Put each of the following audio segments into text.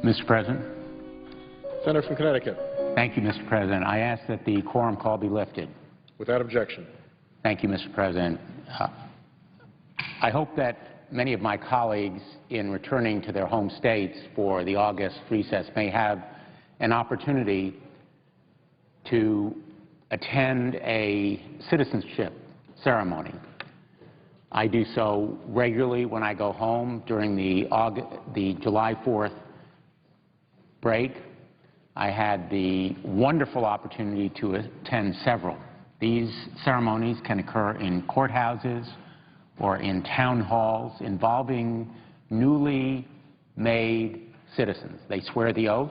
Mr. President. Senator from Connecticut. Thank you, Mr. President. I ask that the quorum call be lifted. Without objection. Thank you, Mr. President. I hope that many of my colleagues, in returning to their home states for the August recess, may have an opportunity to attend a citizenship ceremony. I do so regularly when I go home during the July 4th break. I had the wonderful opportunity to attend several. These ceremonies can occur in courthouses or in town halls involving newly made citizens. They swear the oath,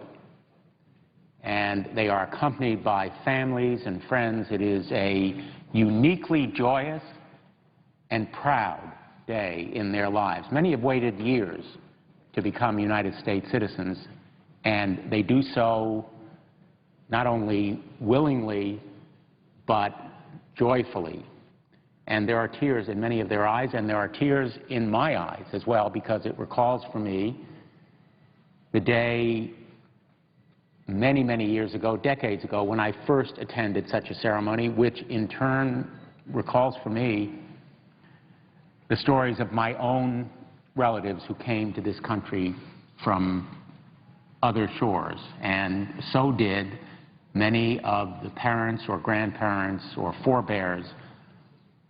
and they are accompanied by families and friends. It is a uniquely joyous and proud day in their lives. Many have waited years to become United States citizens, and they do so not only willingly but joyfully. And there are tears in many of their eyes, and there are tears in my eyes as well, because it recalls for me the day many, many years ago, decades ago, when I first attended such a ceremony, which in turn recalls for me the stories of my own relatives who came to this country from other shores, and so did many of the parents or grandparents or forebears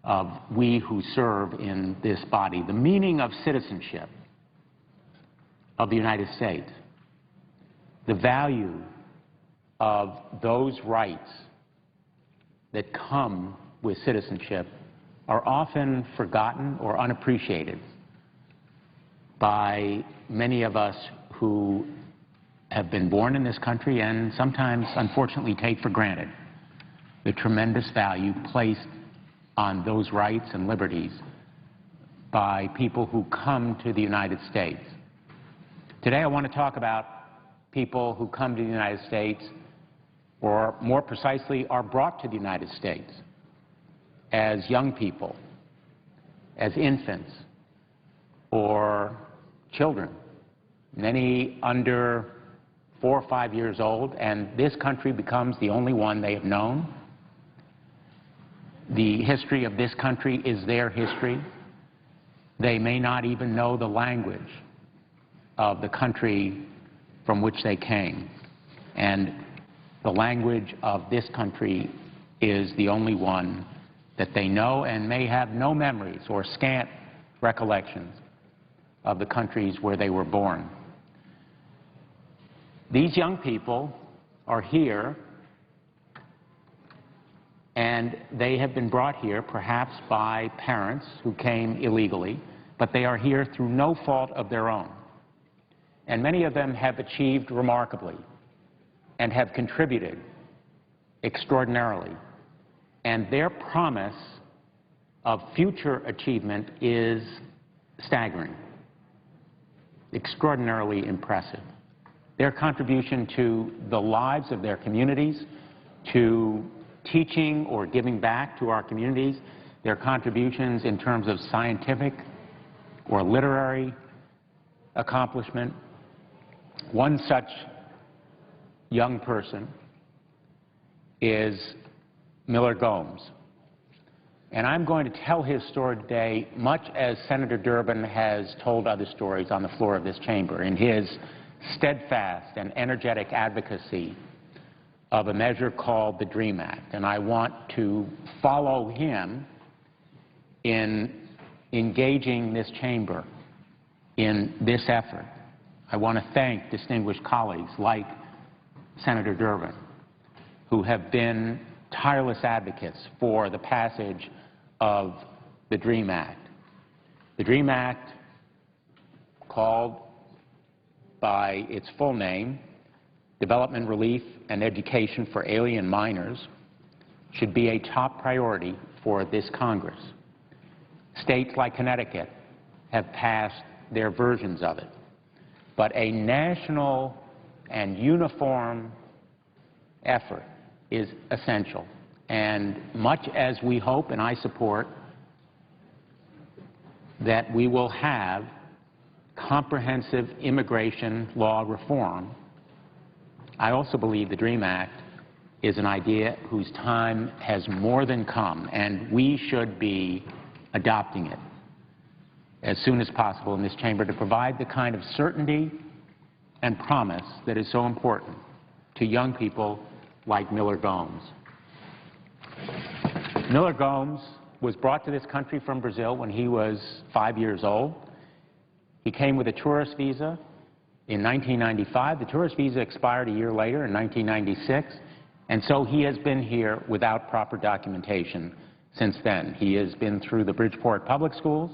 of we who serve in this body. The meaning of citizenship of the United States, the value of those rights that come with citizenship, are often forgotten or unappreciated by many of us who have been born in this country and sometimes, unfortunately, take for granted the tremendous value placed on those rights and liberties by people who come to the United States. Today I want to talk about people who come to the United States, or more precisely, are brought to the United States as young people, as infants, or children, many under 4 or 5 years old, and this country becomes the only one they have known. The history of this country is their history. They may not even know the language of the country from which they came, and the language of this country is the only one that they know, and may have no memories or scant recollections of the countries where they were born. These young people are here, and they have been brought here perhaps by parents who came illegally, but they are here through no fault of their own. And many of them have achieved remarkably and have contributed extraordinarily. And their promise of future achievement is staggering, extraordinarily impressive. Their contribution to the lives of their communities, to teaching or giving back to our communities, their contributions in terms of scientific or literary accomplishment. One such young person is Miller Gomes. And I'm going to tell his story today much as Senator Durbin has told other stories on the floor of this chamber, in his steadfast and energetic advocacy of a measure called the DREAM Act. And I want to follow him in engaging this chamber in this effort. I want to thank distinguished colleagues like Senator Durbin, who have been tireless advocates for the passage of the DREAM Act. The DREAM Act, called by its full name, Development, Relief, and Education for Alien Minors, should be a top priority for this Congress. States like Connecticut have passed their versions of it, but a national and uniform effort is essential. And much as we hope, and I support, that we will have comprehensive immigration law reform, I also believe the DREAM Act is an idea whose time has more than come, and we should be adopting it as soon as possible in this chamber to provide the kind of certainty and promise that is so important to young people like Miller Gomes. Miller Gomes was brought to this country from Brazil when he was 5 years old. He came with a tourist visa in 1995. The tourist visa expired a year later in 1996, and so he has been here without proper documentation since then. He has been through the Bridgeport Public Schools,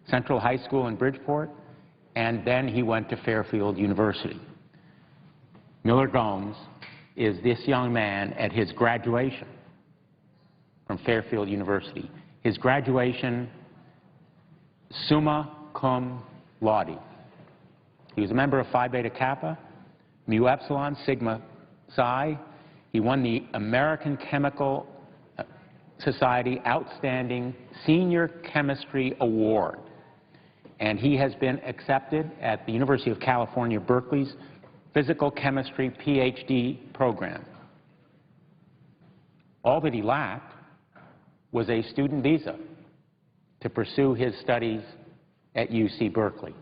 Central High School in Bridgeport, and then he went to Fairfield University. Miller Gomes is this young man at his graduation from Fairfield University. His graduation, summa cum laude. He was a member of Phi Beta Kappa, Mu Epsilon, Sigma Psi. He won the American Chemical Society Outstanding Senior Chemistry Award. And he has been accepted at the University of California, Berkeley's Physical Chemistry PhD program. All that he lacked was a student visa to pursue his studies at UC Berkeley.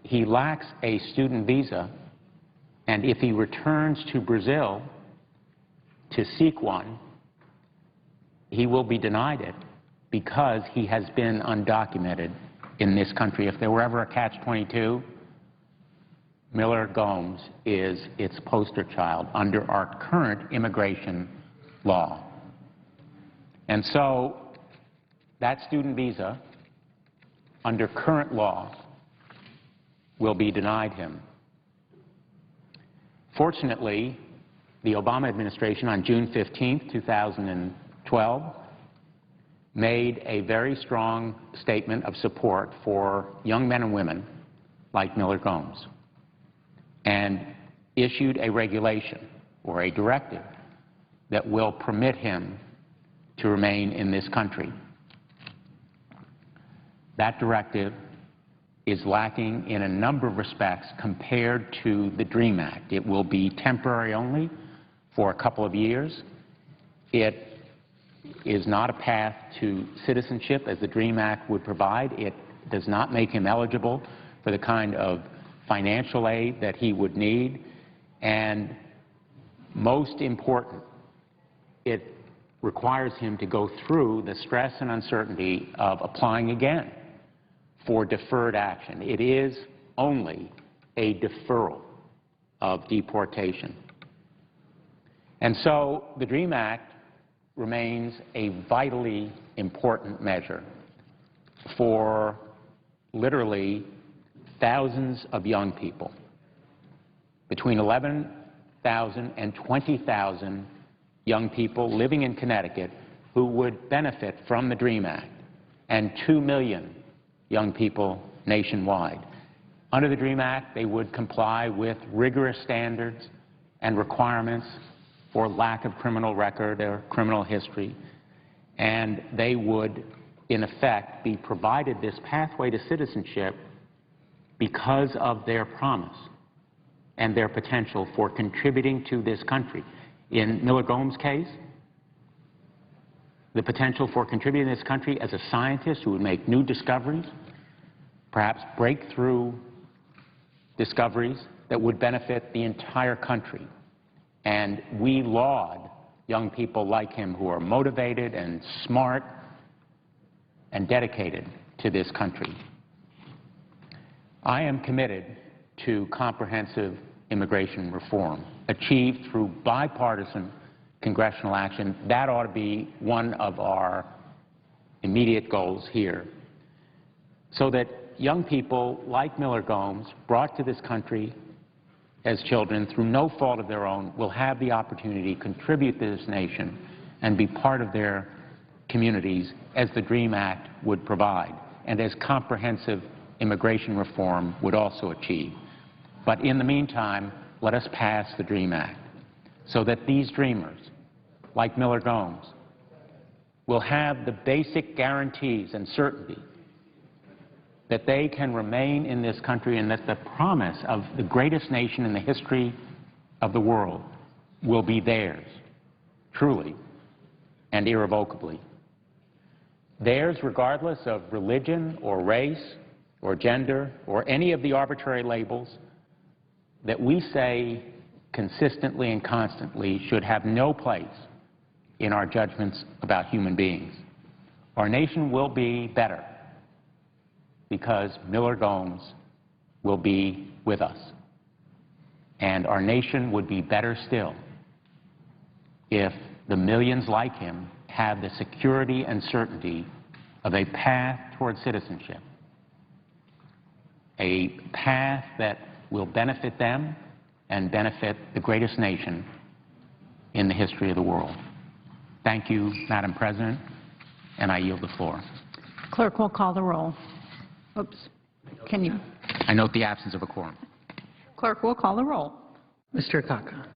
He lacks a student visa, and if he returns to Brazil to seek one, he will be denied it because he has been undocumented in this country. If there were ever a catch-22, Miller Gomes is its poster child under our current immigration law. And so that student visa, under current law, will be denied him. Fortunately, the Obama administration on June 15, 2012, made a very strong statement of support for young men and women like Miller Gomes and issued a regulation or a directive that will permit him to remain in this country. That directive is lacking in a number of respects compared to the DREAM Act. It will be temporary only for a couple of years. It is not a path to citizenship as the DREAM Act would provide. It does not make him eligible for the kind of financial aid that he would need. And most important, it requires him to go through the stress and uncertainty of applying again for deferred action. It is only a deferral of deportation. And so the DREAM Act remains a vitally important measure for literally thousands of young people, between 11,000 and 20,000 young people living in Connecticut who would benefit from the DREAM Act, and 2 million young people nationwide. Under the DREAM Act, they would comply with rigorous standards and requirements for lack of criminal record or criminal history, and they would, in effect, be provided this pathway to citizenship because of their promise and their potential for contributing to this country. In Miller Gomes' case, the potential for contributing to this country as a scientist who would make new discoveries, perhaps breakthrough discoveries that would benefit the entire country. And we laud young people like him who are motivated and smart and dedicated to this country. I am committed to comprehensive immigration reform achieved through bipartisan congressional action. That ought to be one of our immediate goals here, so that young people like Miller Gomes, brought to this country as children through no fault of their own, will have the opportunity to contribute to this nation and be part of their communities as the DREAM Act would provide and as comprehensive immigration reform would also achieve. But in the meantime, let us pass the DREAM Act so that these dreamers, like Miller Gomes, will have the basic guarantees and certainty that they can remain in this country and that the promise of the greatest nation in the history of the world will be theirs, truly and irrevocably. Theirs regardless of religion or race or gender or any of the arbitrary labels that we say consistently and constantly should have no place in our judgments about human beings. Our nation will be better because Miller Gomes will be with us. And our nation would be better still if the millions like him have the security and certainty of a path toward citizenship, a path that will benefit them and benefit the greatest nation in the history of the world. Thank you, Madam President, and I yield the floor. Clerk will call the roll. Oops. Can you? I note the absence of a quorum. Clerk will call the roll. Mr. Akaka.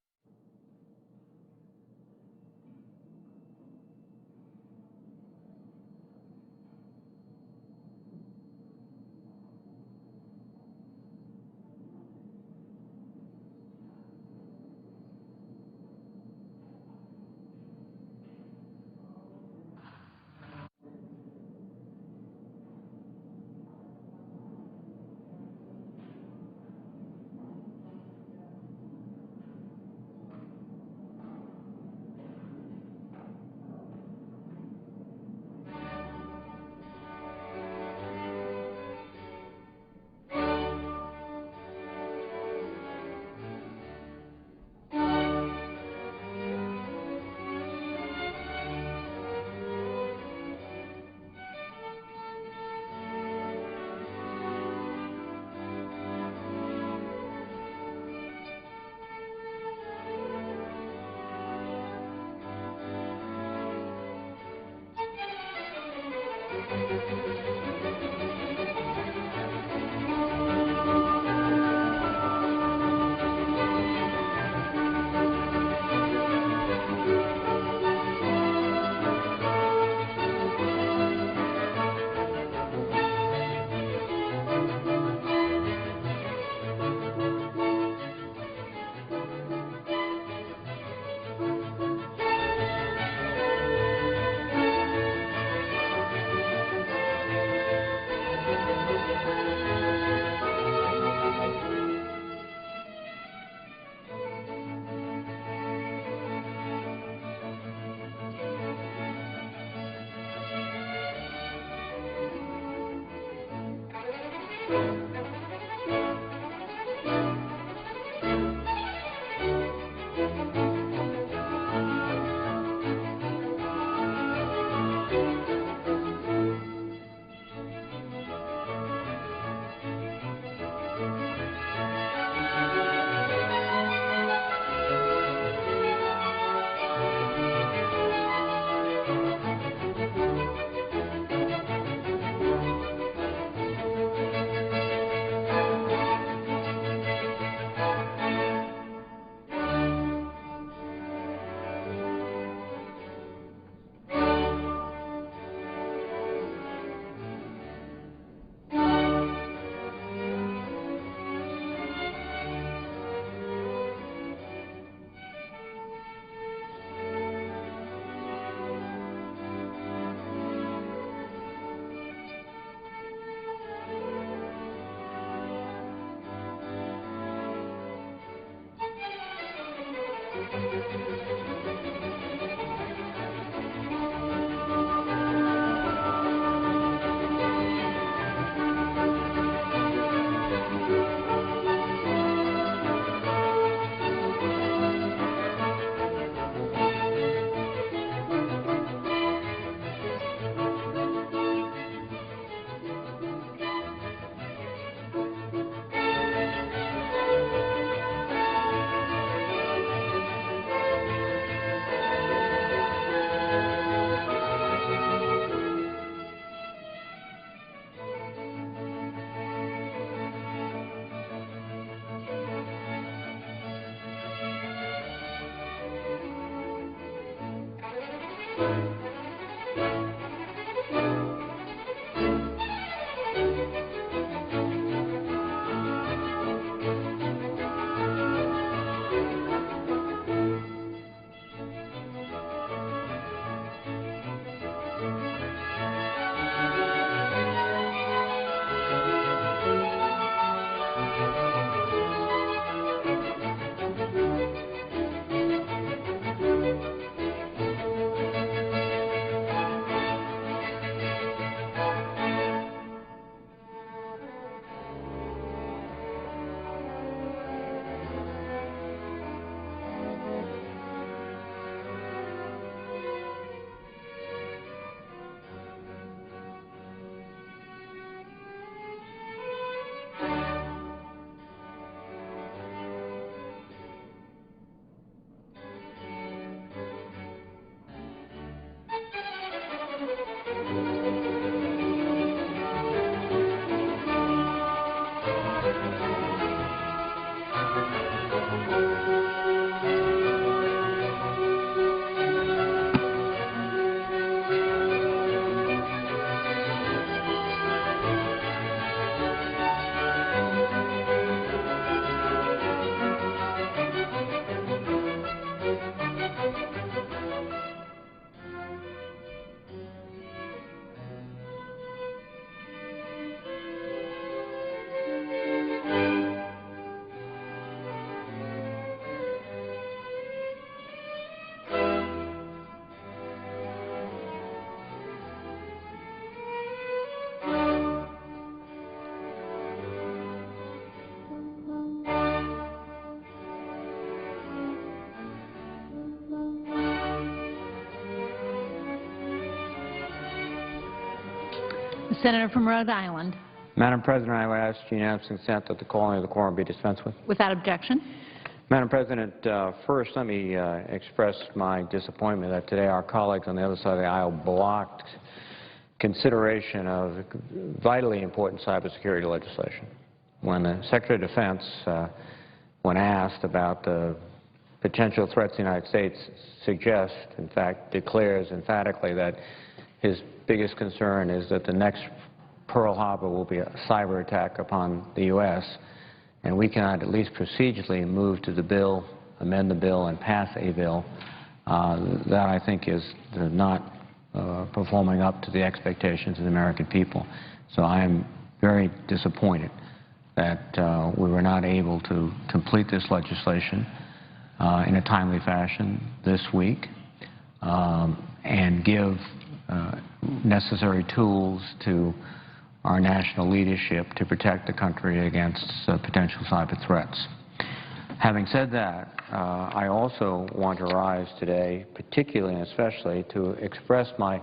The senator from Rhode Island. Madam President, I would ask unanimous consent that the calling of the quorum be dispensed with. Without objection. Madam President, first let me express my disappointment that today our colleagues on the other side of the aisle blocked consideration of vitally important cybersecurity legislation. When the Secretary of Defense, when asked about the potential threats the United States suggests, in fact, declares emphatically that his biggest concern is that the next Pearl Harbor will be a cyber attack upon the U.S., and we cannot at least procedurally move to the bill, amend the bill, and pass a bill, that I think is not performing up to the expectations of the American people. So I am very disappointed that we were not able to complete this legislation in a timely fashion this week and give necessary tools to our national leadership to protect the country against potential cyber threats. Having said that, I also want to rise today, particularly and especially, to express my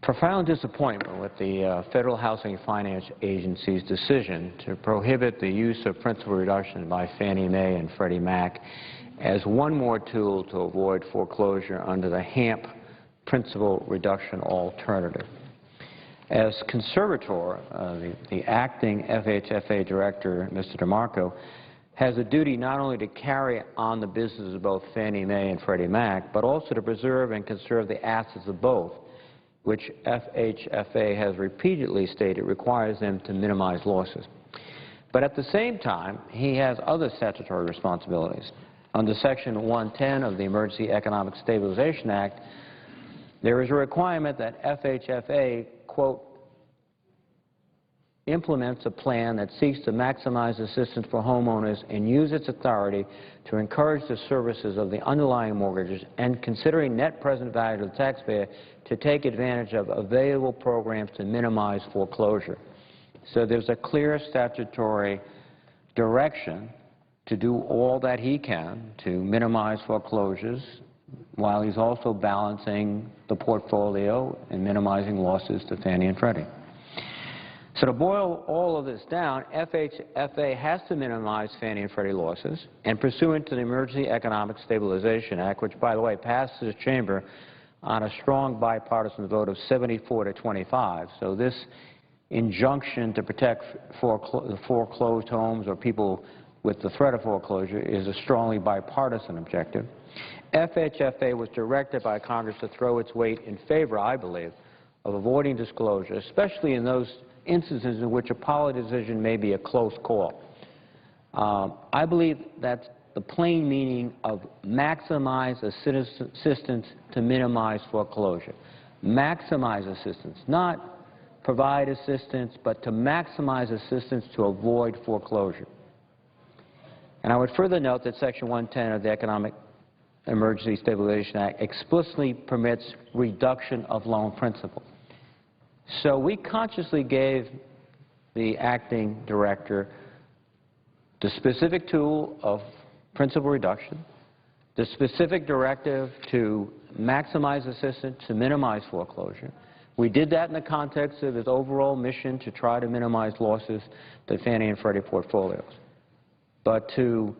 profound disappointment with the Federal Housing Finance Agency's decision to prohibit the use of principal reduction by Fannie Mae and Freddie Mac as one more tool to avoid foreclosure under the HAMP principal reduction alternative. As conservator, the acting FHFA director, Mr. DeMarco, has a duty not only to carry on the business of both Fannie Mae and Freddie Mac, but also to preserve and conserve the assets of both, which FHFA has repeatedly stated requires them to minimize losses. But at the same time, he has other statutory responsibilities. Under Section 110 of the Emergency Economic Stabilization Act, there is a requirement that FHFA, quote, implements a plan that seeks to maximize assistance for homeowners and use its authority to encourage the services of the underlying mortgages and considering net present value to the taxpayer to take advantage of available programs to minimize foreclosure. So there's a clear statutory direction to do all that he can to minimize foreclosures while he's also balancing the portfolio and minimizing losses to Fannie and Freddie. So to boil all of this down, FHFA has to minimize Fannie and Freddie losses, and pursuant to the Emergency Economic Stabilization Act, which, by the way, passed this chamber on a strong bipartisan vote of 74 to 25. So this injunction to protect foreclosed homes or people with the threat of foreclosure is a strongly bipartisan objective. FHFA was directed by Congress to throw its weight in favor, I believe, of avoiding disclosure, especially in those instances in which a policy decision may be a close call. I believe that's the plain meaning of maximize assistance to minimize foreclosure. Maximize assistance, not provide assistance, but to maximize assistance to avoid foreclosure. And I would further note that Section 110 of the Economic Emergency Stabilization Act explicitly permits reduction of loan principal. So we consciously gave the acting director the specific tool of principal reduction, the specific directive to maximize assistance to minimize foreclosure. We did that in the context of his overall mission to try to minimize losses to Fannie and Freddie portfolios. But to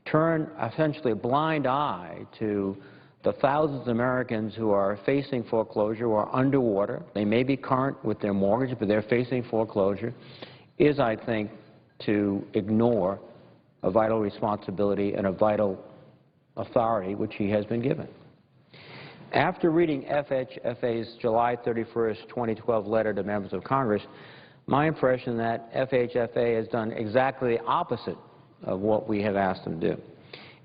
turn essentially a blind eye to the thousands of Americans who are facing foreclosure or are underwater, they may be current with their mortgage, but they're facing foreclosure, is, I think, to ignore a vital responsibility and a vital authority which he has been given. After reading FHFA's July 31st, 2012 letter to members of Congress, my impression that FHFA has done exactly the opposite of what we have asked them to do.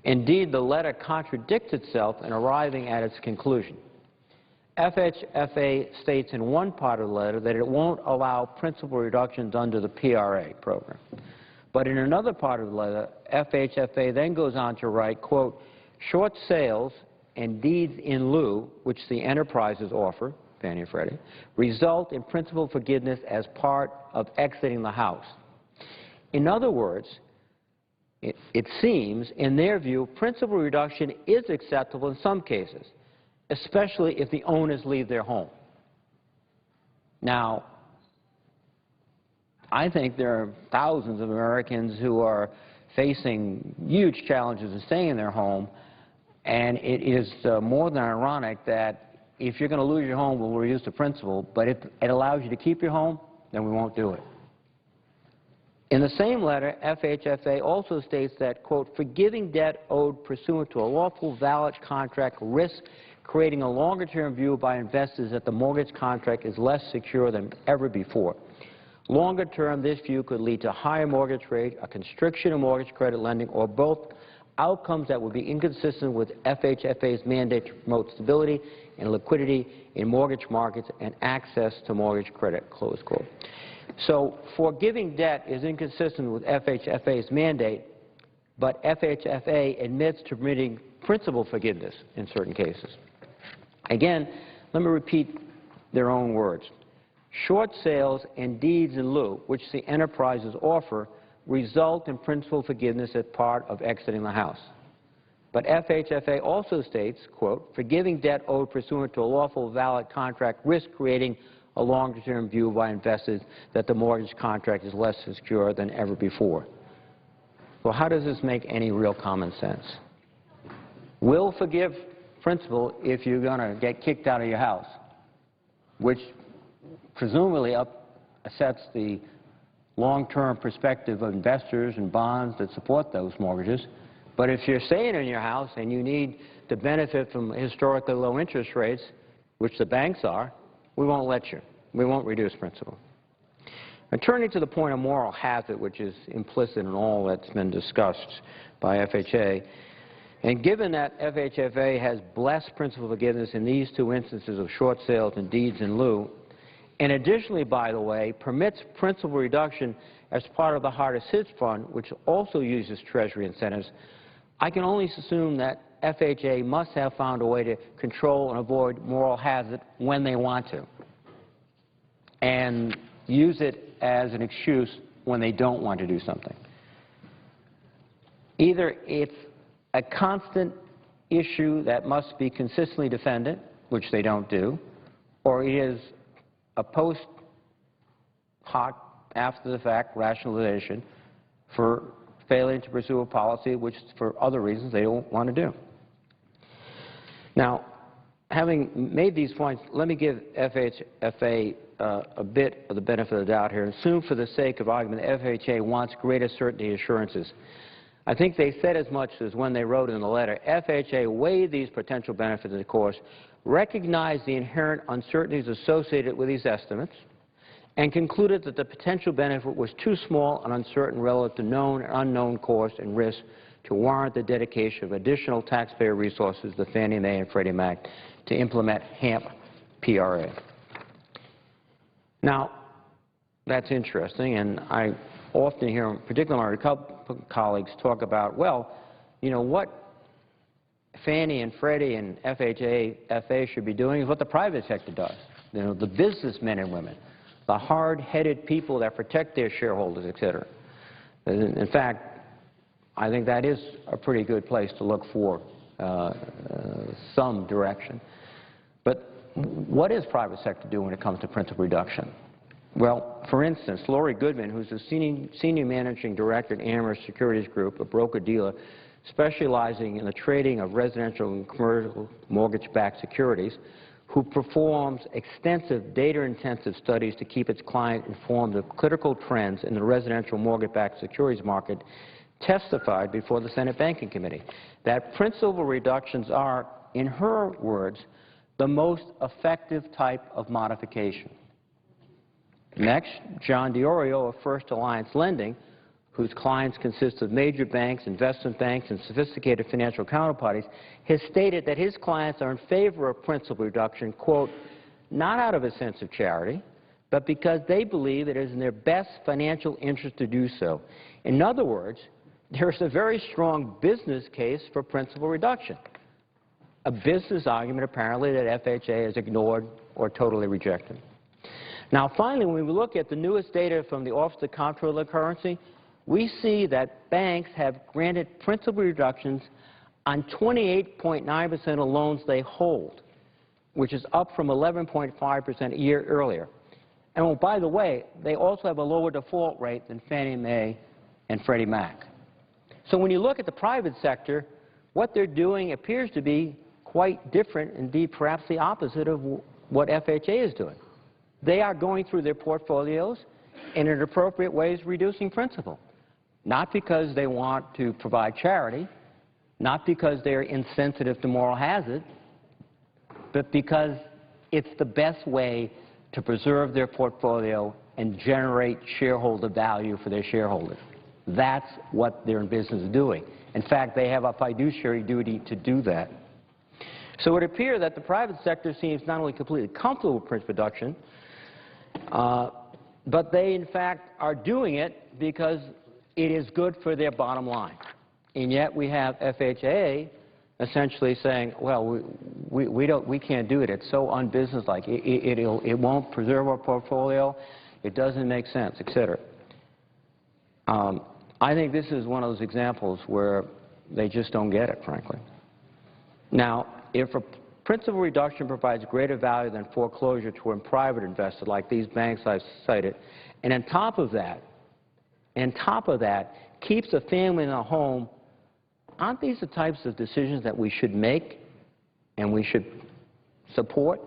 Indeed, the letter contradicts itself in arriving at its conclusion. FHFA states in one part of the letter that it won't allow principal reductions under the PRA program. But in another part of the letter, FHFA then goes on to write, quote, short sales and deeds in lieu, which the enterprises offer, Fannie and Freddie, result in principal forgiveness as part of exiting the house. In other words, it seems, in their view, principal reduction is acceptable in some cases, especially if the owners leave their home. Now, I think there are thousands of Americans who are facing huge challenges in staying in their home, and it is more than ironic that if you're going to lose your home, we'll reduce the principal, but if it allows you to keep your home, then we won't do it. In the same letter, FHFA also states that, quote, forgiving debt owed pursuant to a lawful valid contract risks creating a longer-term view by investors that the mortgage contract is less secure than ever before. Longer term, this view could lead to higher mortgage rate, a constriction of mortgage credit lending, or both, outcomes that would be inconsistent with FHFA's mandate to promote stability and liquidity in mortgage markets and access to mortgage credit, close quote. So forgiving debt is inconsistent with FHFA's mandate, but FHFA admits to permitting principal forgiveness in certain cases. Again, let me repeat their own words. Short sales and deeds in lieu, which the enterprises offer, result in principal forgiveness as part of exiting the house. But FHFA also states, quote, forgiving debt owed pursuant to a lawful valid contract risks creating a longer-term view by investors that the mortgage contract is less secure than ever before. Well, how does this make any real common sense? We'll forgive principal if you're going to get kicked out of your house, which presumably upsets the long-term perspective of investors and bonds that support those mortgages. But if you're staying in your house and you need to benefit from historically low interest rates, which the banks are, we won't let you. We won't reduce principal. And turning to the point of moral hazard, which is implicit in all that's been discussed by FHA, and given that FHFA has blessed principal forgiveness in these two instances of short sales and deeds in lieu, and additionally, by the way, permits principal reduction as part of the hardest hit fund, which also uses Treasury incentives, I can only assume that FHA must have found a way to control and avoid moral hazard when they want to, and use it as an excuse when they don't want to do something. Either it's a constant issue that must be consistently defended, which they don't do, or it is a post-hoc, after-the-fact rationalization for failing to pursue a policy which, for other reasons, they don't want to do. Now, having made these points, let me give FHFA a bit of the benefit of the doubt here, and assume for the sake of argument FHA wants greater certainty assurances. I think they said as much as when they wrote in the letter. FHA weighed these potential benefits, of course, recognized the inherent uncertainties associated with these estimates, and concluded that the potential benefit was too small and uncertain relative to known and unknown costs and risks to warrant the dedication of additional taxpayer resources to Fannie Mae and Freddie Mac to implement HAMP PRA. Now, that's interesting, and I often hear, particularly my Republican colleagues, talk about, well, you know, what Fannie and Freddie and FHA should be doing is what the private sector does. You know, the businessmen and women, the hard-headed people that protect their shareholders, et cetera. In fact, I think that is a pretty good place to look for some direction. But what is private sector do when it comes to principal reduction? Well, for instance, Lori Goodman, who's the senior managing director at Amherst Securities Group, a broker-dealer specializing in the trading of residential and commercial mortgage-backed securities, who performs extensive data-intensive studies to keep its client informed of critical trends in the residential mortgage-backed securities market, testified before the Senate Banking Committee that principal reductions are, in her words, the most effective type of modification. Next, John DiOrio of First Alliance Lending, whose clients consist of major banks, investment banks, and sophisticated financial counterparties, has stated that his clients are in favor of principal reduction, quote, not out of a sense of charity, but because they believe it is in their best financial interest to do so. In other words, there is a very strong business case for principal reduction, a business argument apparently that FHA has ignored or totally rejected. Now, finally, when we look at the newest data from the Office of the Comptroller of the Currency, we see that banks have granted principal reductions on 28.9% of loans they hold, which is up from 11.5% a year earlier. And oh, by the way, they also have a lower default rate than Fannie Mae and Freddie Mac. So when you look at the private sector, what they're doing appears to be quite different, indeed perhaps the opposite of what FHA is doing. They are going through their portfolios and in appropriate ways reducing principal, not because they want to provide charity, not because they're insensitive to moral hazard, but because it's the best way to preserve their portfolio and generate shareholder value for their shareholders. That's what they're in business doing. In fact, they have a fiduciary duty to do that. So it would appear that the private sector seems not only completely comfortable with principal reduction, but they, in fact, are doing it because it is good for their bottom line. And yet we have FHA essentially saying, well, we can't do it. It's so unbusinesslike. It won't preserve our portfolio. It doesn't make sense, et cetera. I think this is one of those examples where they just don't get it, frankly. Now, if a principal reduction provides greater value than foreclosure to a private investor like these banks I've cited, and on top of that, keeps a family in a home, aren't these the types of decisions that we should make and we should support?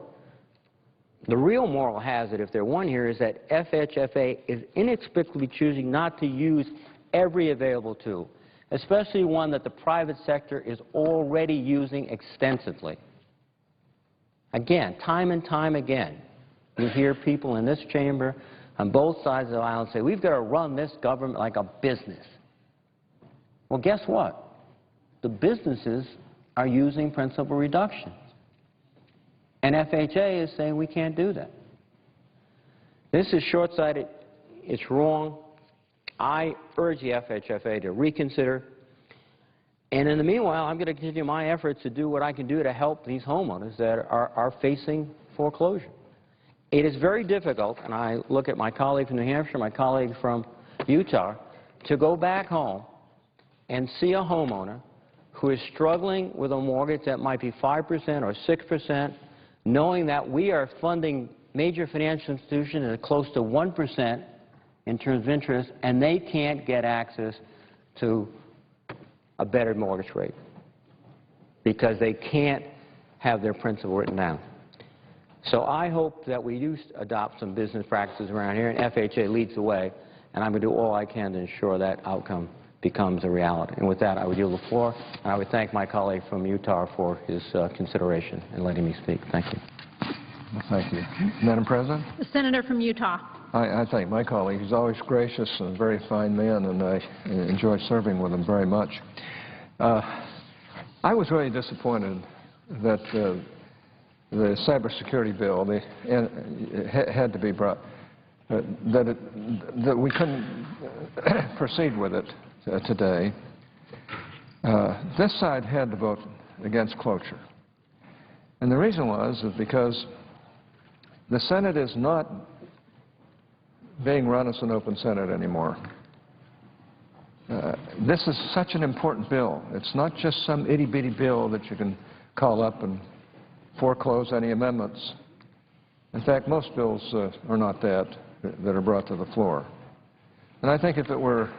The real moral hazard, if there one here, is that FHFA is inexplicably choosing not to use every available tool, especially one that the private sector is already using extensively. Again, time and time again, you hear people in this chamber on both sides of the aisle say, we've got to run this government like a business. Well, guess what? The businesses are using principal reductions. And FHA is saying we can't do that. This is short-sighted. It's wrong. I urge the FHFA to reconsider. And in the meanwhile, I'm going to continue my efforts to do what I can do to help these homeowners that are facing foreclosure. It is very difficult, and I look at my colleague from New Hampshire, my colleague from Utah, to go back home and see a homeowner who is struggling with a mortgage that might be 5% or 6%, knowing that we are funding major financial institutions at close to 1% in terms of interest, and they can't get access to a better mortgage rate because they can't have their principal written down. So I hope that we do adopt some business practices around here, and FHA leads the way, and I'm going to do all I can to ensure that outcome becomes a reality. And with that, I would yield the floor, and I would thank my colleague from Utah for his consideration in letting me speak. Thank you. Well, thank you. Madam President? The senator from Utah. I thank my colleague. He's always gracious and a very fine man, and I enjoy serving with him very much. I was really disappointed that the cybersecurity bill had to be brought, that we couldn't proceed with it today. This side had to vote against cloture. And the reason was because the Senate is not being run as an open Senate anymore. This is such an important bill. It's not just some itty-bitty bill that you can call up and foreclose any amendments. In fact, most bills are not that are brought to the floor. And I think if it were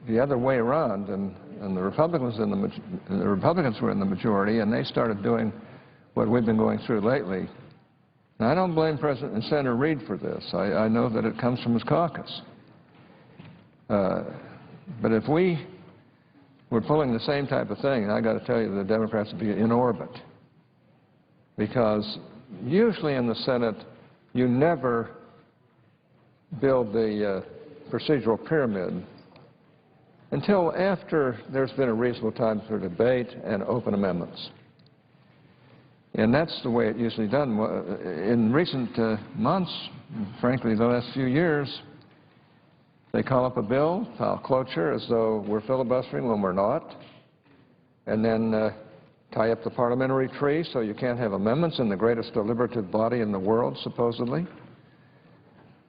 the other way around and the Republicans were in the majority and they started doing what we've been going through lately, and I don't blame President and Senator Reid for this. I know that it comes from his caucus. But if we were pulling the same type of thing, I got to tell you the Democrats would be in orbit. Because usually in the Senate, you never build the procedural pyramid until after there's been a reasonable time for debate and open amendments. And that's the way it usually done. In recent months, frankly, the last few years, they call up a bill, file cloture as though we're filibustering when we're not, and then tie up the parliamentary tree so you can't have amendments in the greatest deliberative body in the world, supposedly.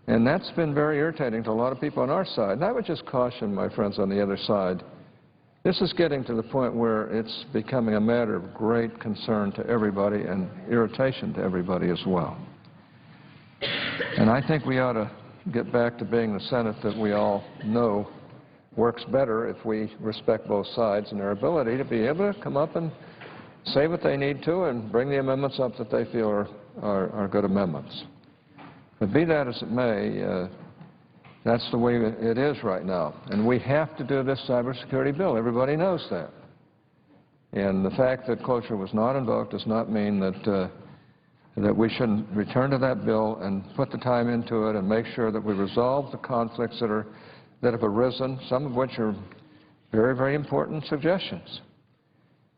And that's been very irritating to a lot of people on our side. And I would just caution my friends on the other side, this is getting to the point where it's becoming a matter of great concern to everybody and irritation to everybody as well. And I think we ought to get back to being the Senate that we all know works better if we respect both sides and their ability to be able to come up and say what they need to and bring the amendments up that they feel are good amendments. But be that as it may, that's the way it is right now. And we have to do this cybersecurity bill. Everybody knows that. And the fact that cloture was not invoked does not mean that we shouldn't return to that bill and put the time into it and make sure that we resolve the conflicts that have arisen, some of which are very, very important suggestions,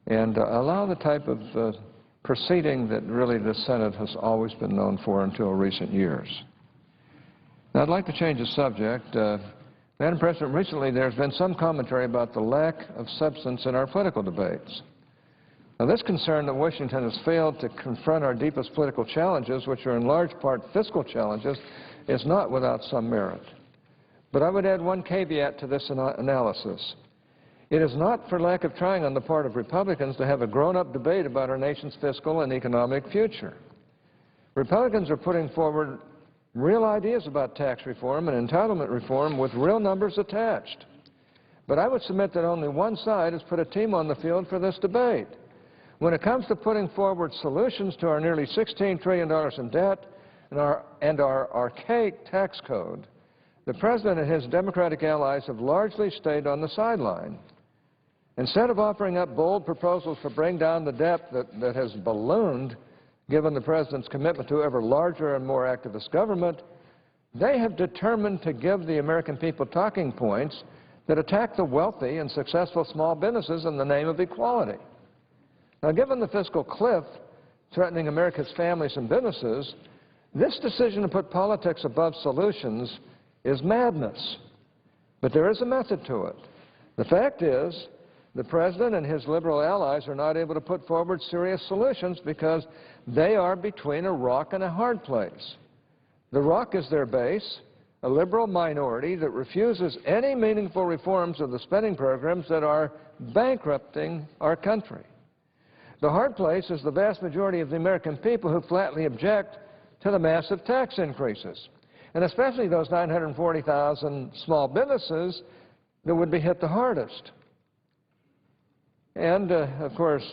and allow the type of proceeding that really the Senate has always been known for until recent years. Now, I'd like to change the subject. Madam President, recently there's been some commentary about the lack of substance in our political debates. Now, this concern that Washington has failed to confront our deepest political challenges, which are in large part fiscal challenges, is not without some merit. But I would add one caveat to this analysis. It is not for lack of trying on the part of Republicans to have a grown-up debate about our nation's fiscal and economic future. Republicans are putting forward real ideas about tax reform and entitlement reform with real numbers attached. But I would submit that only one side has put a team on the field for this debate. When it comes to putting forward solutions to our nearly $16 trillion in debt and our archaic tax code, the President and his Democratic allies have largely stayed on the sideline. Instead of offering up bold proposals to bring down the debt that has ballooned, given the President's commitment to ever larger and more activist government, they have determined to give the American people talking points that attack the wealthy and successful small businesses in the name of equality. Now, given the fiscal cliff threatening America's families and businesses, this decision to put politics above solutions is madness. But there is a method to it. The fact is, the President and his liberal allies are not able to put forward serious solutions because they are between a rock and a hard place. The rock is their base, a liberal minority that refuses any meaningful reforms of the spending programs that are bankrupting our country. The hard place is the vast majority of the American people who flatly object to the massive tax increases, and especially those 940,000 small businesses that would be hit the hardest. And, of course,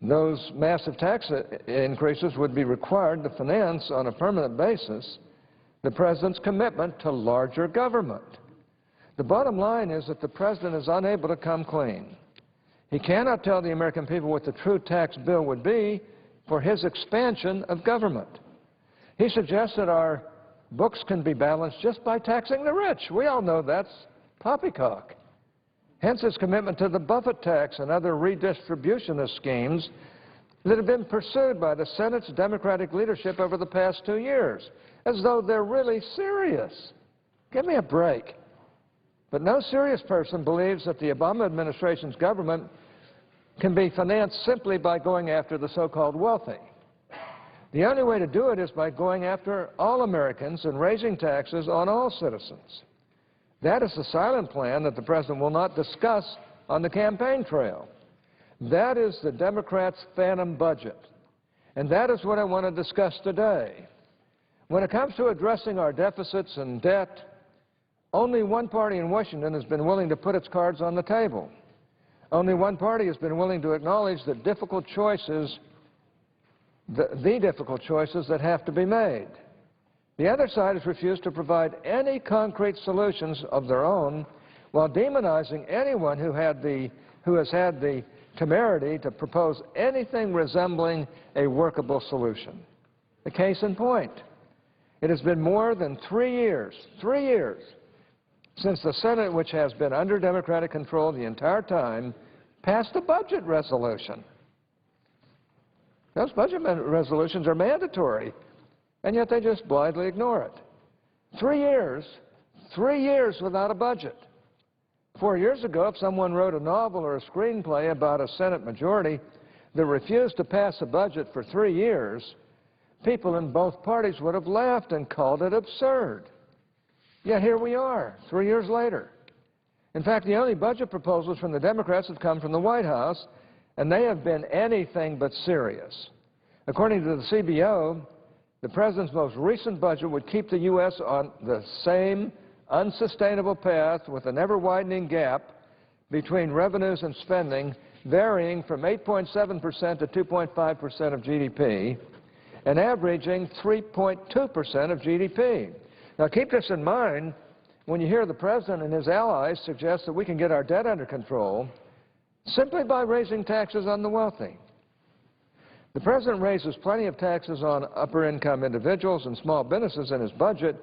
those massive tax increases would be required to finance on a permanent basis the President's commitment to larger government. The bottom line is that the President is unable to come clean. He cannot tell the American people what the true tax bill would be for his expansion of government. He suggests that our books can be balanced just by taxing the rich. We all know that's poppycock. Hence his commitment to the Buffett tax and other redistributionist schemes that have been pursued by the Senate's Democratic leadership over the past 2 years, as though they're really serious. Give me a break. But no serious person believes that the Obama administration's government can be financed simply by going after the so-called wealthy. The only way to do it is by going after all Americans and raising taxes on all citizens. That is the silent plan that the President will not discuss on the campaign trail. That is the Democrats' phantom budget. And that is what I want to discuss today. When it comes to addressing our deficits and debt, only one party in Washington has been willing to put its cards on the table. Only one party has been willing to acknowledge the difficult choices, the difficult choices that have to be made. The other side has refused to provide any concrete solutions of their own while demonizing anyone who has had the temerity to propose anything resembling a workable solution. The case in point. It has been more than 3 years, since the Senate, which has been under Democratic control the entire time, passed a budget resolution. Those budget resolutions are mandatory, and yet they just blindly ignore it. 3 years without a budget. 4 years ago, if someone wrote a novel or a screenplay about a Senate majority that refused to pass a budget for 3 years, people in both parties would have laughed and called it absurd. Yet here we are, 3 years later. In fact, the only budget proposals from the Democrats have come from the White House, and they have been anything but serious. According to the CBO, the President's most recent budget would keep the U.S. on the same unsustainable path with an ever-widening gap between revenues and spending varying from 8.7% to 2.5% of GDP and averaging 3.2% of GDP. Now keep this in mind when you hear the President and his allies suggest that we can get our debt under control simply by raising taxes on the wealthy. The President raises plenty of taxes on upper-income individuals and small businesses in his budget,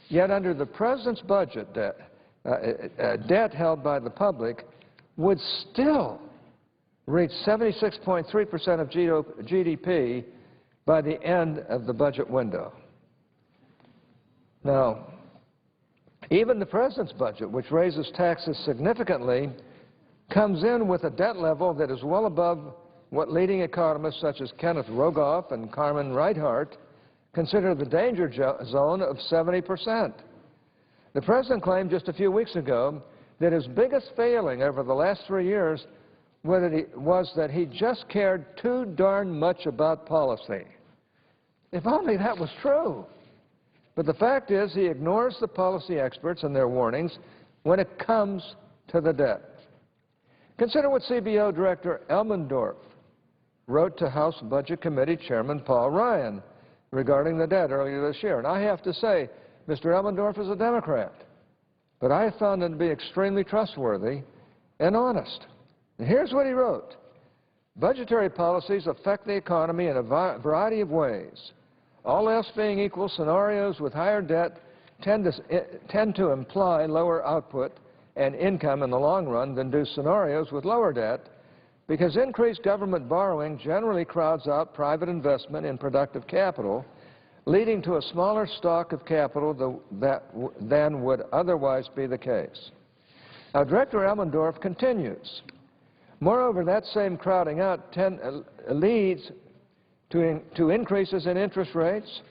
yet under the President's budget, debt held by the public would still reach 76.3% of GDP by the end of the budget window. Now, even the President's budget, which raises taxes significantly, comes in with a debt level that is well above what leading economists such as Kenneth Rogoff and Carmen Reithart consider the danger zone of 70%. The President claimed just a few weeks ago that his biggest failing over the last 3 years was that he just cared too darn much about policy. If only that was true. But the fact is he ignores the policy experts and their warnings when it comes to the debt. Consider what CBO Director Elmendorf wrote to House Budget Committee Chairman Paul Ryan regarding the debt earlier this year. And I have to say, Mr. Elmendorf is a Democrat, but I found him to be extremely trustworthy and honest. And here's what he wrote. Budgetary policies affect the economy in a variety of ways. All else being equal, scenarios with higher debt tend to imply lower output and income in the long run than do scenarios with lower debt, because increased government borrowing generally crowds out private investment in productive capital, leading to a smaller stock of capital than would otherwise be the case. Now, Director Elmendorf continues. Moreover, that same crowding out leads to increases in interest rates.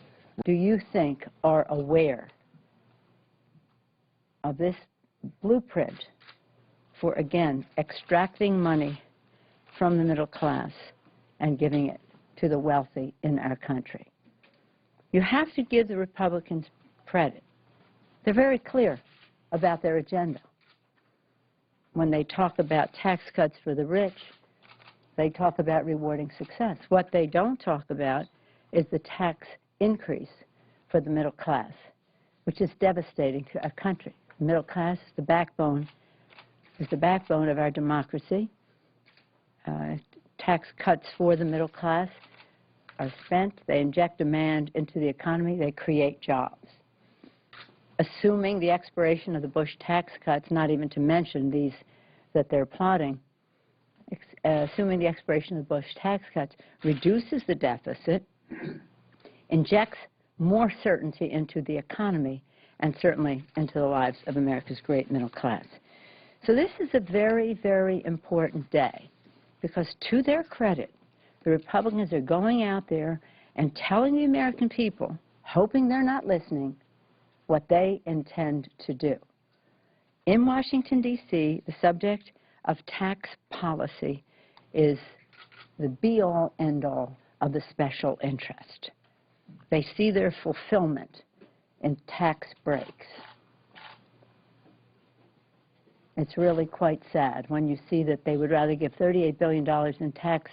Do you think are aware of this blueprint for, again, extracting money from the middle class and giving it to the wealthy in our country? You have to give the Republicans credit. They're very clear about their agenda. When they talk about tax cuts for the rich, they talk about rewarding success. What they don't talk about is the tax increase for the middle class, which is devastating to our country. The middle class is the backbone of our democracy. Tax cuts for the middle class are spent. They inject demand into the economy. They create jobs. Assuming the expiration of the Bush tax cuts, not even to mention these that they're plotting, assuming the expiration of the Bush tax cuts reduces the deficit, injects more certainty into the economy, and certainly into the lives of America's great middle class. So this is a very, very important day, because to their credit, the Republicans are going out there and telling the American people, hoping they're not listening, what they intend to do. In Washington, D.C., the subject of tax policy is the be-all, end-all of the special interest. They see their fulfillment in tax breaks. It's really quite sad when you see that they would rather give $38 billion in tax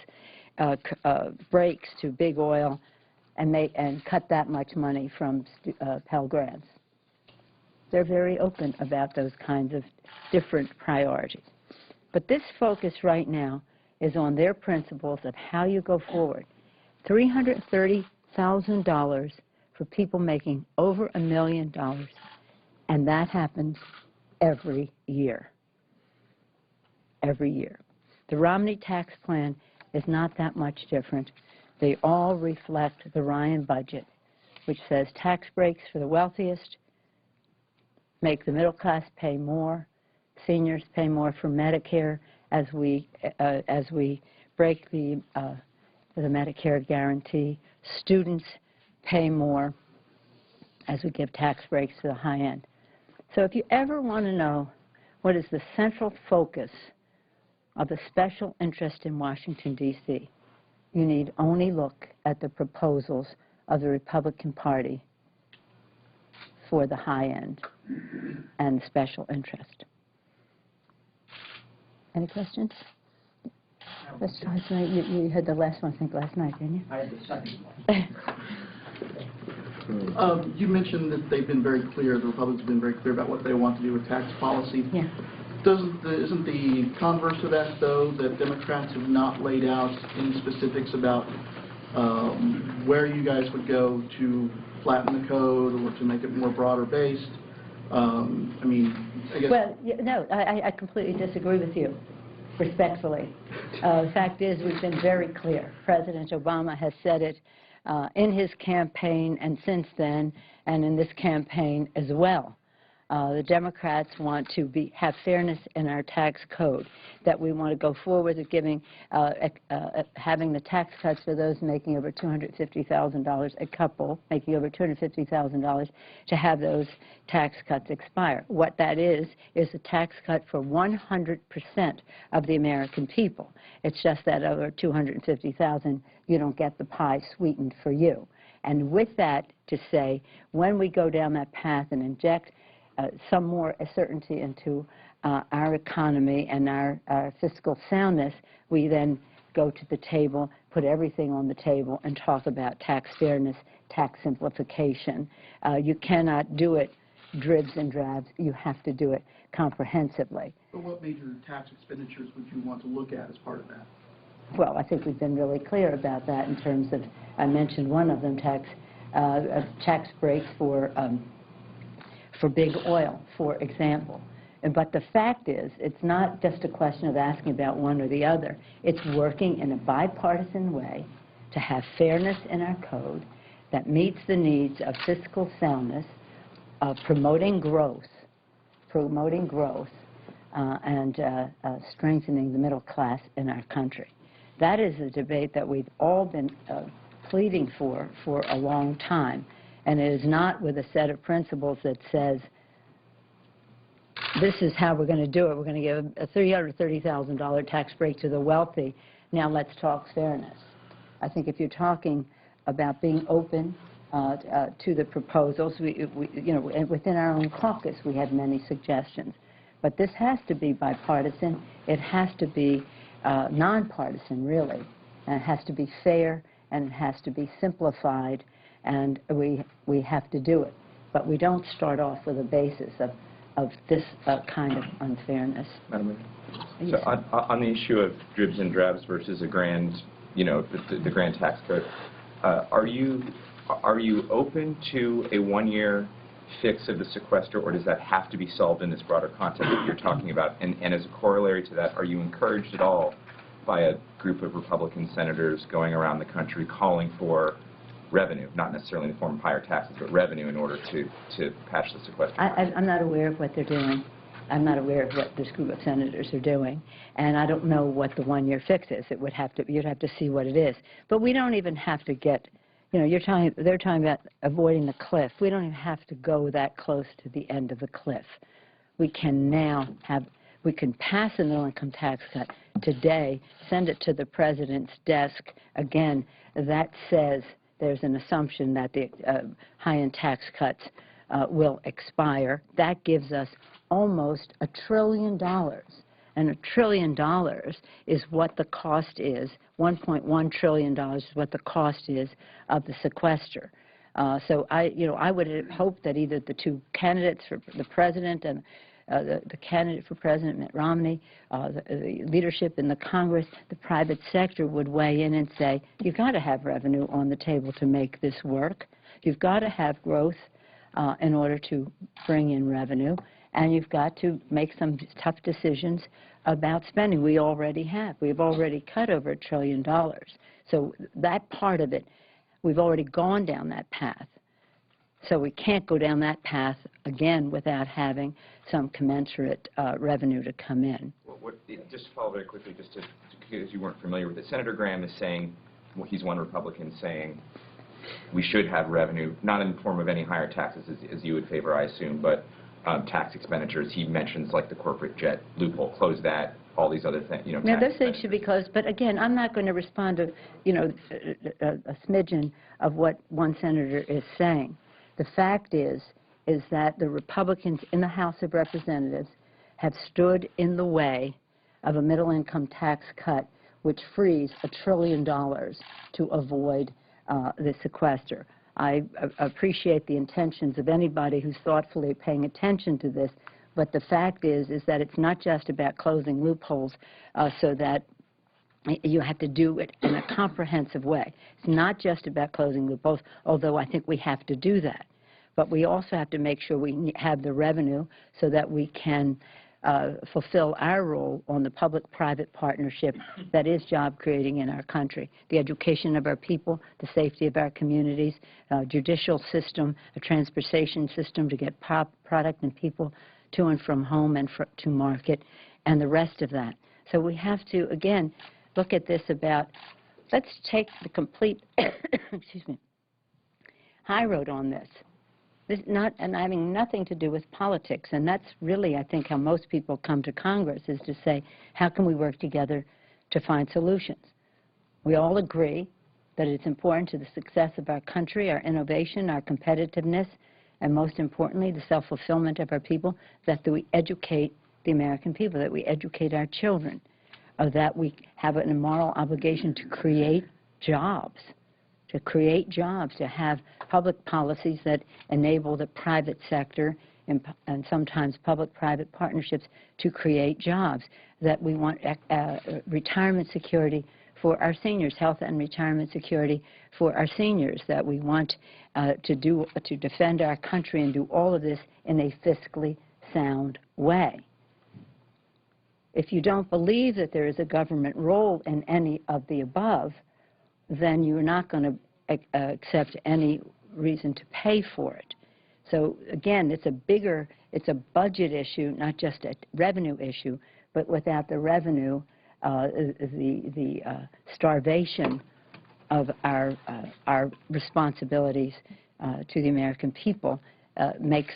breaks to big oil and cut that much money from Pell Grants. They're very open about those kinds of different priorities. But this focus right now is on their principles of how you go forward. $330,000 for people making over $1 million, and that happens every year. Every year. The Romney tax plan is not that much different. They all reflect the Ryan budget, which says tax breaks for the wealthiest, make the middle class pay more, seniors pay more for Medicare as we break the Medicare guarantee, students pay more as we give tax breaks to the high end. So if you ever want to know what is the central focus of the special interest in Washington, D.C., you need only look at the proposals of the Republican Party for the high end and special interest. Any questions? Let's try tonight. You had the last one, I think, last night, didn't you? I had the second one. You mentioned that they've been very clear, the Republicans have been very clear about what they want to do with tax policy. Yeah. Isn't the converse to that, though, that Democrats have not laid out any specifics about where you guys would go to flatten the code or to make it more broader based? I mean, I guess... Well, no, I completely disagree with you, respectfully. The fact is, we've been very clear. President Obama has said it in his campaign and since then, and in this campaign as well. The Democrats want to have fairness in our tax code, that we want to go forward with giving, having the tax cuts for those making over $250,000, a couple making over $250,000, to have those tax cuts expire. What that is a tax cut for 100% of the American people. It's just that over $250,000, you don't get the pie sweetened for you. And with that, to say, when we go down that path and inject some more certainty into our economy and our fiscal soundness, we then go to the table, put everything on the table, and talk about tax fairness, tax simplification. You cannot do it dribs and drabs. You have to do it comprehensively. But what major tax expenditures would you want to look at as part of that? Well, I think we've been really clear about that in terms of, I mentioned one of them, tax breaks for big oil, for example. But the fact is, it's not just a question of asking about one or the other. It's working in a bipartisan way to have fairness in our code that meets the needs of fiscal soundness, of promoting growth, and strengthening the middle class in our country. That is a debate that we've all been pleading for a long time. And it is not with a set of principles that says, this is how we're going to do it. We're going to give a $330,000 tax break to the wealthy. Now let's talk fairness. I think if you're talking about being open to the proposals, and within our own caucus, we have many suggestions. But this has to be bipartisan. It has to be nonpartisan, really. And it has to be fair, and it has to be simplified. And we have to do it. But we don't start off with a basis of this kind of unfairness. Madam Mayor. So on the issue of dribs and drabs versus a grand, the grand tax code, are you open to a one-year fix of the sequester, or does that have to be solved in this broader context that you're talking about? And as a corollary to that, are you encouraged at all by a group of Republican senators going around the country calling for revenue, not necessarily in the form of higher taxes, but revenue in order to patch the sequester? I'm not aware of what they're doing. I'm not aware of what this group of senators are doing, and I don't know what the one-year fix is. You'd have to see what it is. But we don't even have to get, they're talking about avoiding the cliff. We don't even have to go that close to the end of the cliff. We can we can pass a middle-income tax cut today, send it to the president's desk. Again, that says there's an assumption that the high-end tax cuts will expire. That gives us almost $1 trillion. And $1 trillion is what the cost is. $1.1 trillion is what the cost is of the sequester. So I would hope that either the two candidates for the president and the candidate for president, Mitt Romney, the leadership in the Congress, the private sector would weigh in and say, you've got to have revenue on the table to make this work. You've got to have growth in order to bring in revenue. And you've got to make some tough decisions about spending. We already have. We've already cut over $1 trillion. So that part of it, we've already gone down that path. So we can't go down that path again without having some commensurate revenue to come in. Just to follow very quickly, because you weren't familiar with it, Senator Graham is saying, well, he's one Republican saying, we should have revenue, not in the form of any higher taxes as you would favor, I assume, but tax expenditures. He mentions like the corporate jet loophole, close that, all these other things, Now, tax those things should be expenditures. closed, but again, I'm not going to respond to, a smidgen of what one senator is saying. The fact is that the Republicans in the House of Representatives have stood in the way of a middle-income tax cut which frees $1 trillion to avoid the sequester. I appreciate the intentions of anybody who's thoughtfully paying attention to this, but the fact is that it's not just about closing loopholes so that you have to do it in a comprehensive way. It's not just about closing loopholes, although I think we have to do that. But we also have to make sure we have the revenue so that we can fulfill our role on the public-private partnership that is job-creating in our country. The education of our people, the safety of our communities, judicial system, a transportation system to get product and people to and from home and to market, and the rest of that. So we have to, again, look at this about, let's take the complete, excuse me, high road on this. This and having nothing to do with politics, and that's really, I think, how most people come to Congress, is to say, how can we work together to find solutions? We all agree that it's important to the success of our country, our innovation, our competitiveness, and most importantly, the self-fulfillment of our people, that we educate the American people, that we educate our children, that we have an immoral obligation to create jobs, to have public policies that enable the private sector and sometimes public-private partnerships to create jobs, that we want retirement security for our seniors, health and retirement security for our seniors, that we want to defend our country and do all of this in a fiscally sound way. If you don't believe that there is a government role in any of the above, then you're not going to accept any reason to pay for it. So again, it's a budget issue, not just a revenue issue, but without the revenue, the starvation of our responsibilities to the American people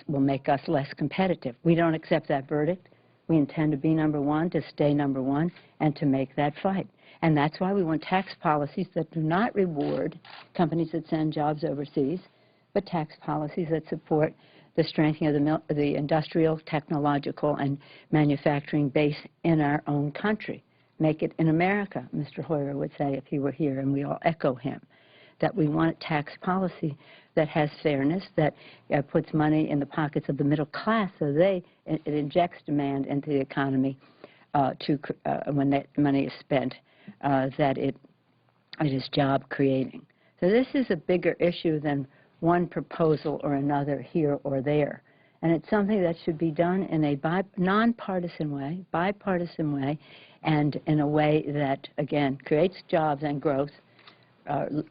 will make us less competitive. We don't accept that verdict. We intend to be number one, to stay number one, and to make that fight. And that's why we want tax policies that do not reward companies that send jobs overseas, but tax policies that support the strengthening of the industrial, technological, and manufacturing base in our own country. Make it in America, Mr. Hoyer would say if he were here, and we all echo him, that we want tax policy that has fairness, that puts money in the pockets of the middle class so it injects demand into the economy when that money is spent, that it is job creating. So this is a bigger issue than one proposal or another here or there. And it's something that should be done in a bipartisan way, and in a way that, again, creates jobs and growth,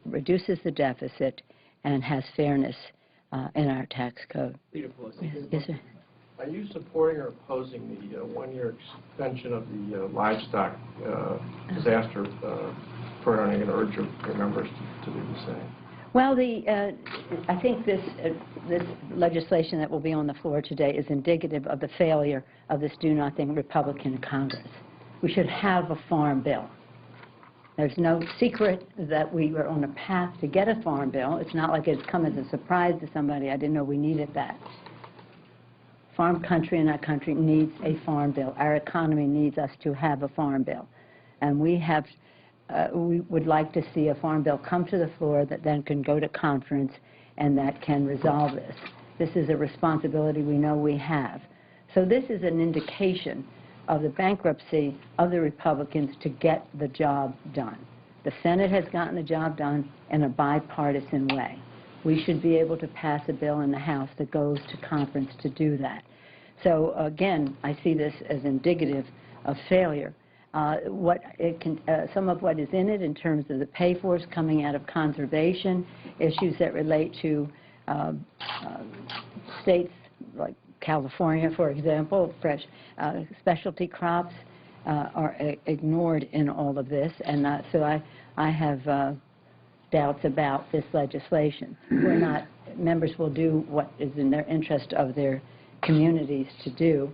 reduces the deficit, and has fairness in our tax code. Leader Pelosi. Yes, sir. Are you supporting or opposing the one-year extension of the livestock disaster program? Are you going to urge your members to do the same? Well, I think this legislation that will be on the floor today is indicative of the failure of this do-nothing Republican Congress. We should have a farm bill. There's no secret that we are on a path to get a farm bill. It's not like it's come as a surprise to somebody. I didn't know we needed that. Farm country in our country needs a farm bill. Our economy needs us to have a farm bill. And we would like to see a farm bill come to the floor that then can go to conference and that can resolve this. This is a responsibility we know we have. So this is an indication of the bankruptcy of the Republicans to get the job done. The Senate has gotten the job done in a bipartisan way. We should be able to pass a bill in the House that goes to conference to do that. So again, I see this as indicative of failure. Some of what is in it in terms of the pay-fors coming out of conservation, issues that relate to states like California, for example, specialty crops are ignored in all of this, and so I have doubts about this legislation. Members will do what is in their interest of their communities to do,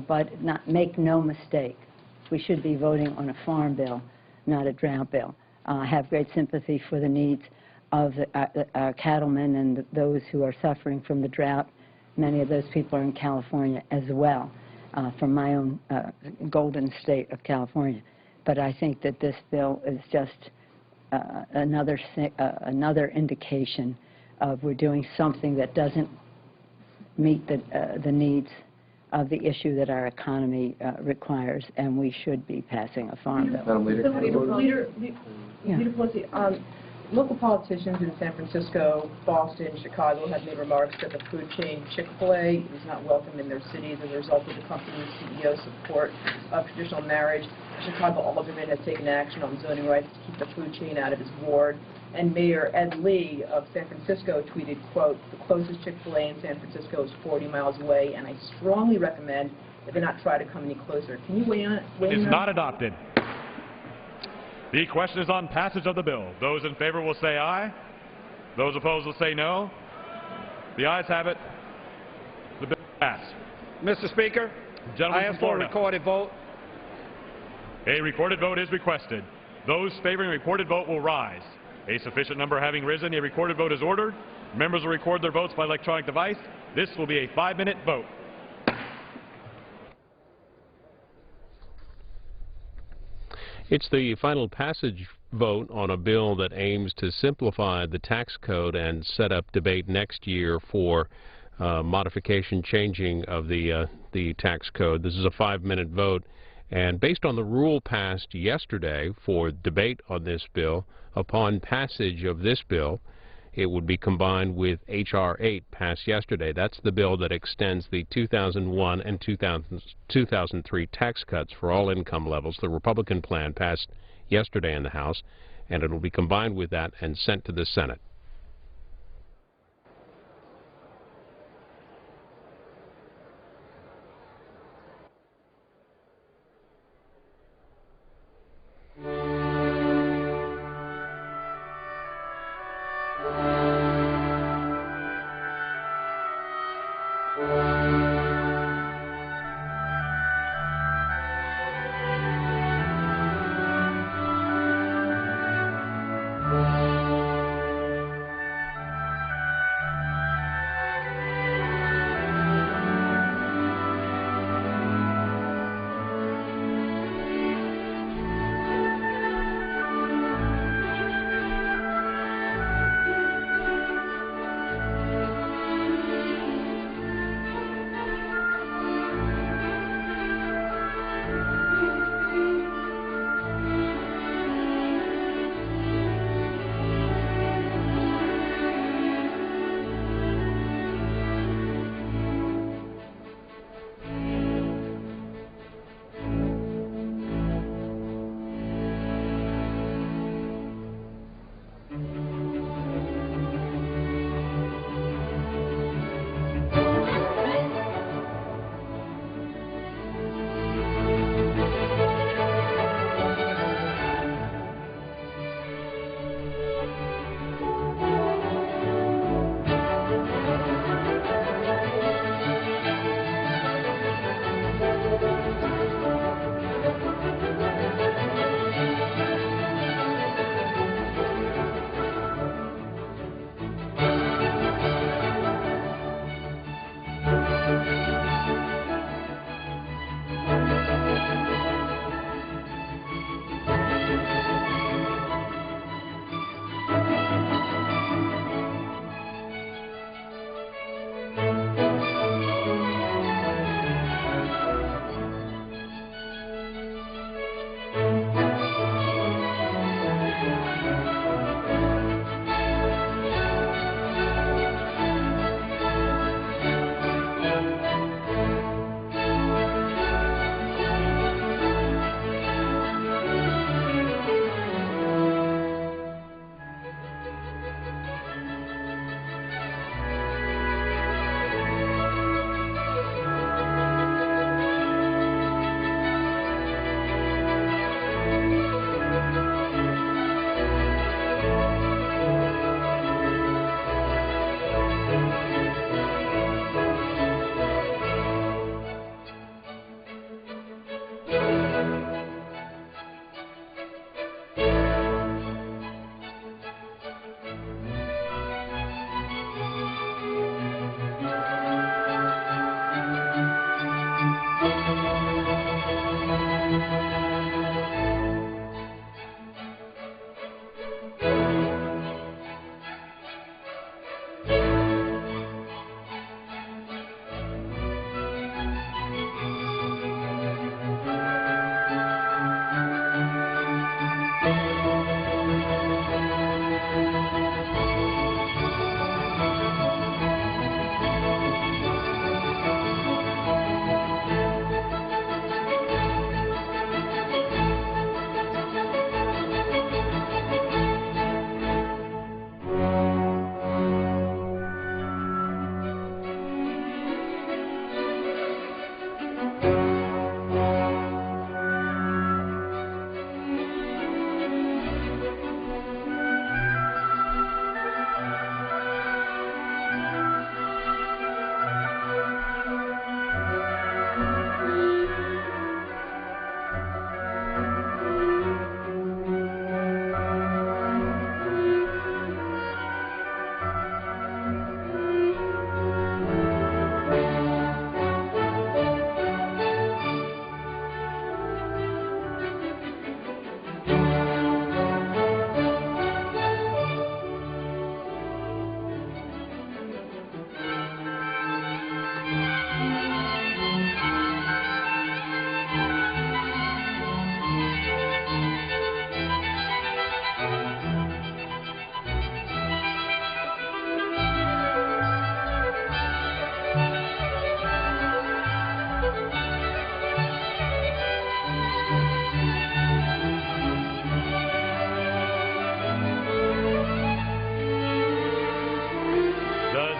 but make no mistake, we should be voting on a farm bill, not a drought bill. I have great sympathy for the needs of our cattlemen and those who are suffering from the drought. Many of those people are in California as well, from my own golden state of California. But I think that this bill is just another indication of we're doing something that doesn't meet the needs of the issue that our economy requires, and we should be passing a farm bill. Madam Leader. Leader Pelosi, local politicians in San Francisco, Boston, Chicago have made remarks that the food chain Chick-fil-A is not welcome in their cities as a result of the company's CEO's support of traditional marriage. Chicago alderman has taken action on zoning rights to keep the food chain out of his ward. And Mayor Ed Lee of San Francisco tweeted, quote, "The closest Chick-fil-A in San Francisco is 40 miles away, and I strongly recommend that they not try to come any closer." Can you weigh in on that? It's not adopted. The question is on passage of the bill. Those in favor will say aye. Those opposed will say no. The ayes have it. The bill passed. Mr. Speaker, I ask for a recorded vote. A recorded vote is requested. Those favoring a recorded vote will rise. A sufficient number having risen, a recorded vote is ordered. Members will record their votes by electronic device. This will be a 5-minute vote. It's the final passage vote on a bill that aims to simplify the tax code and set up debate next year for modification, changing of the tax code. This is a 5-minute vote, and based on the rule passed yesterday for debate on this bill, upon passage of this bill, it would be combined with H.R. 8 passed yesterday. That's the bill that extends the 2001 and 2003 tax cuts for all income levels. The Republican plan passed yesterday in the House, and it will be combined with that and sent to the Senate.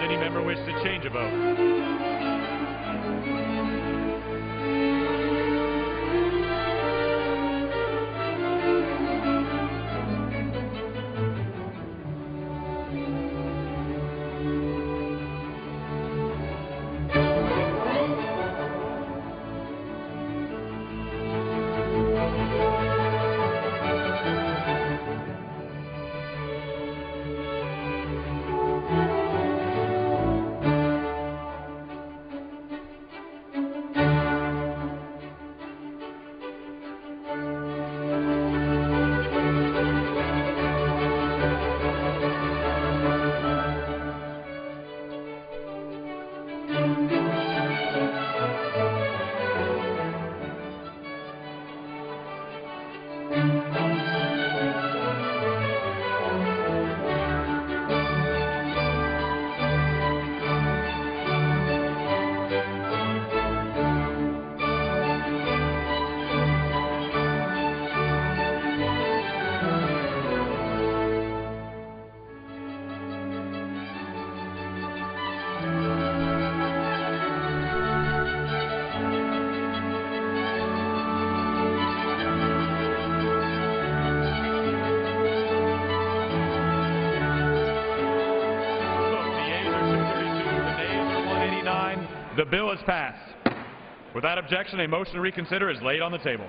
any member wish to change a vote? The bill is passed. Without objection, a motion to reconsider is laid on the table.